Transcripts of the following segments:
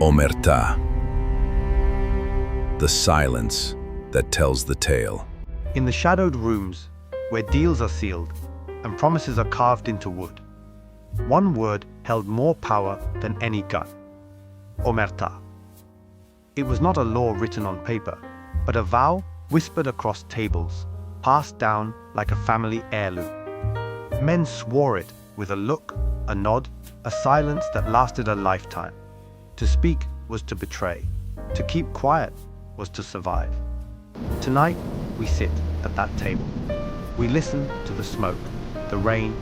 Omertà, the silence that tells the tale. In the shadowed rooms, where deals are sealed and promises are carved into wood, one word held more power than any gun: Omertà. It was not a law written on paper, but a vow whispered across tables, passed down like a family heirloom. Men swore it with a look, a nod, a silence that lasted a lifetime. To speak was to betray. To keep quiet was to survive. Tonight, we sit at that table. We listen to the smoke, the rain,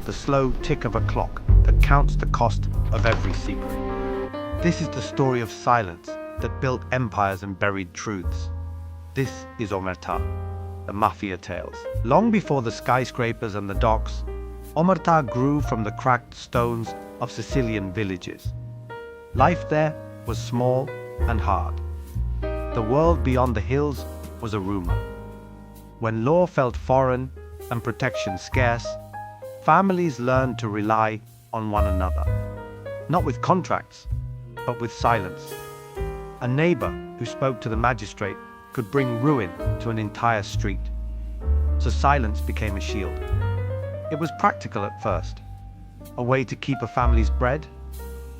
the slow tick of a clock that counts the cost of every secret. This is the story of silence that built empires and buried truths. This is Omertà, the Mafia tales. Long before the skyscrapers and the docks, Omertà grew from the cracked stones of Sicilian villages. Life there was small and hard. The world beyond the hills was a rumor. When law felt foreign and protection scarce, families learned to rely on one another. Not with contracts, but with silence. A neighbor who spoke to the magistrate could bring ruin to an entire street. So silence became a shield. It was practical at first, a way to keep a family's bread,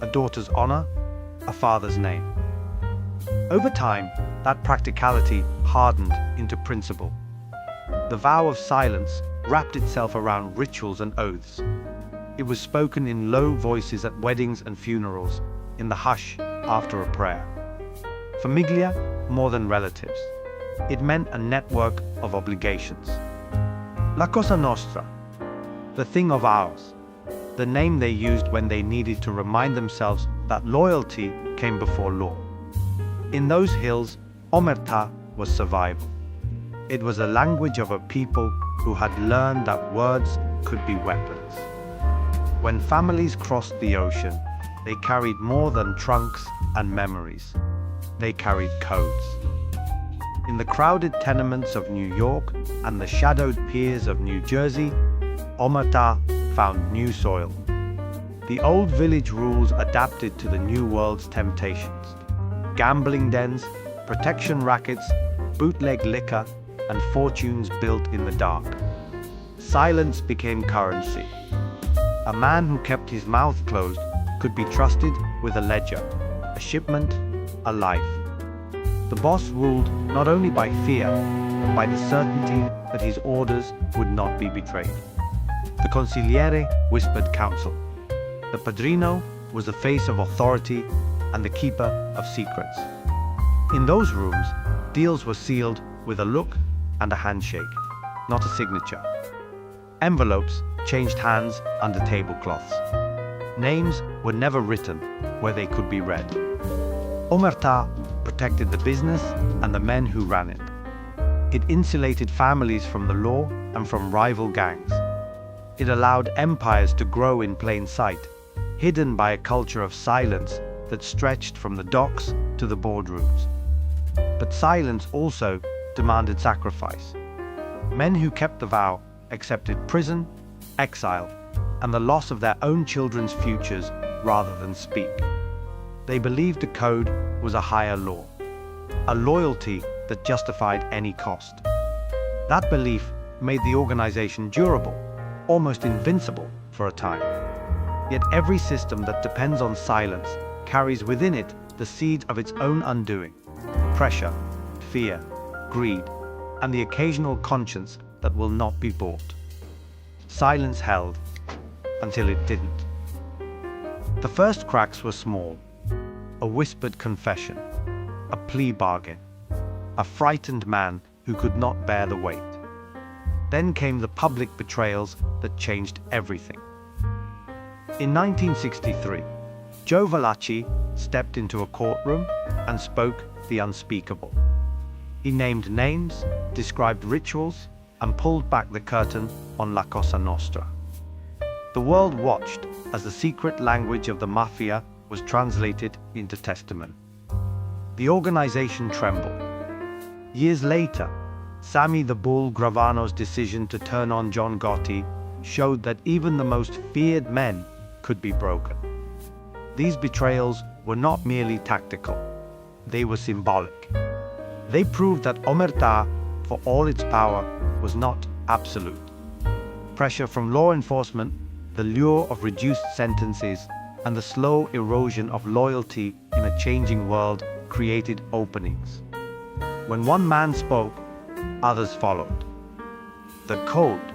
a daughter's honor, a father's name. Over time, that practicality hardened into principle. The vow of silence wrapped itself around rituals and oaths. It was spoken in low voices at weddings and funerals, in the hush after a prayer. Famiglia more than relatives. It meant a network of obligations. La Cosa Nostra, the thing of ours, the name they used when they needed to remind themselves that loyalty came before law. In those hills, Omertà was survival. It was a language of a people who had learned that words could be weapons. When families crossed the ocean, they carried more than trunks and memories. They carried codes. In the crowded tenements of New York and the shadowed piers of New Jersey, Omertà found new soil. The old village rules adapted to the new world's temptations. Gambling dens, protection rackets, bootleg liquor, and fortunes built in the dark. Silence became currency. A man who kept his mouth closed could be trusted with a ledger, a shipment, a life. The boss ruled not only by fear, but by the certainty that his orders would not be betrayed. The consigliere whispered counsel. The padrino was the face of authority and the keeper of secrets. In those rooms, deals were sealed with a look and a handshake, not a signature. Envelopes changed hands under tablecloths. Names were never written where they could be read. Omertà protected the business and the men who ran it. It insulated families from the law and from rival gangs. It allowed empires to grow in plain sight, hidden by a culture of silence that stretched from the docks to the boardrooms. But silence also demanded sacrifice. Men who kept the vow accepted prison, exile, and the loss of their own children's futures rather than speak. They believed the code was a higher law, a loyalty that justified any cost. That belief made the organization durable, almost invincible for a time. Yet every system that depends on silence carries within it the seeds of its own undoing: pressure, fear, greed, and the occasional conscience that will not be bought. Silence held until it didn't. The first cracks were small: a whispered confession, a plea bargain, a frightened man who could not bear the weight. Then came the public betrayals that changed everything. In 1963, Joe Valachi stepped into a courtroom and spoke the unspeakable. He named names, described rituals, and pulled back the curtain on La Cosa Nostra. The world watched as the secret language of the Mafia was translated into testament. The organization trembled. Years later, Sammy the Bull Gravano's decision to turn on John Gotti showed that even the most feared men could be broken. these betrayals were not merely tactical, they were symbolic. They proved that Omertà, for all its power, was not absolute. Pressure from law enforcement, the lure of reduced sentences, and the slow erosion of loyalty in a changing world created openings. When one man spoke, others followed. The code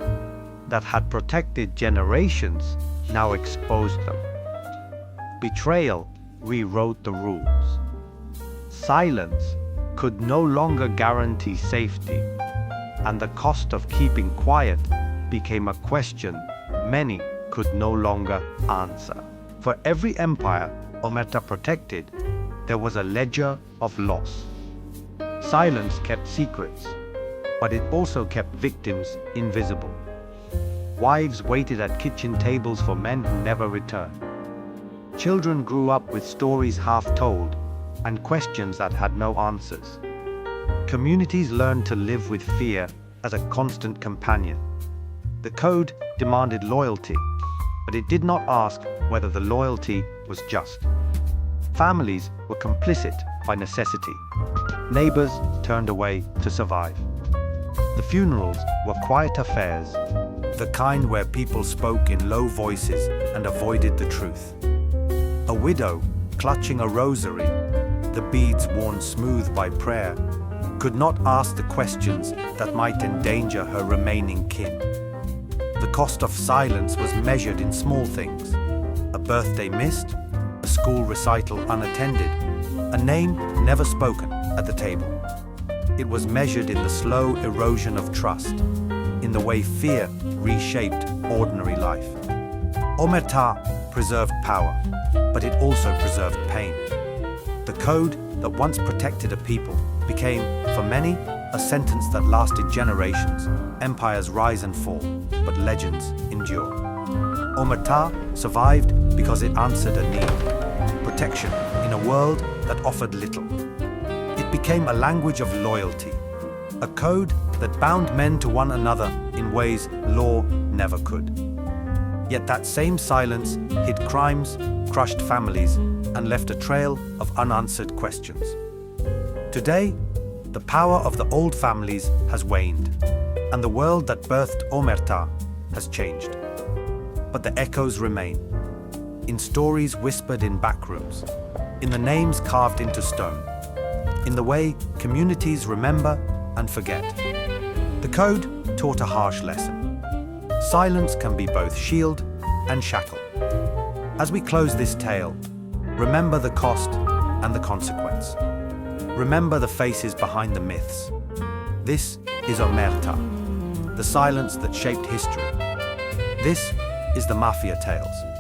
that had protected generations now exposed them. Betrayal rewrote the rules. Silence could no longer guarantee safety, and the cost of keeping quiet became a question many could no longer answer. For every empire Omerta protected, there was a ledger of loss. Silence kept secrets, but it also kept victims invisible. Wives waited at kitchen tables for men who never returned. Children grew up with stories half told and questions that had no answers. Communities learned to live with fear as a constant companion. The code demanded loyalty, but it did not ask whether the loyalty was just. Families were complicit by necessity. Neighbors turned away to survive. The funerals were quiet affairs, the kind where people spoke in low voices and avoided the truth. A widow clutching a rosary, the beads worn smooth by prayer, could not ask the questions that might endanger her remaining kin. The cost of silence was measured in small things: a birthday missed, a school recital unattended, a name never spoken at the table. It was measured in the slow erosion of trust, in the way fear reshaped ordinary life. Omertà preserved power, but it also preserved pain. The code that once protected a people became, for many, a sentence that lasted generations. Empires rise and fall, but legends endure. Omertà survived because it answered a need: protection in a world that offered little. It became a language of loyalty, a code that bound men to one another in ways law never could. Yet that same silence hid crimes, crushed families, and left a trail of unanswered questions. Today, the power of the old families has waned, and the world that birthed Omertà has changed. But the echoes remain, in stories whispered in backrooms, in the names carved into stone, in the way communities remember and forget. The code taught a harsh lesson. Silence can be both shield and shackle. As we close this tale, remember the cost and the consequence. Remember the faces behind the myths. This is Omerta, the silence that shaped history. This is the Mafia Tales.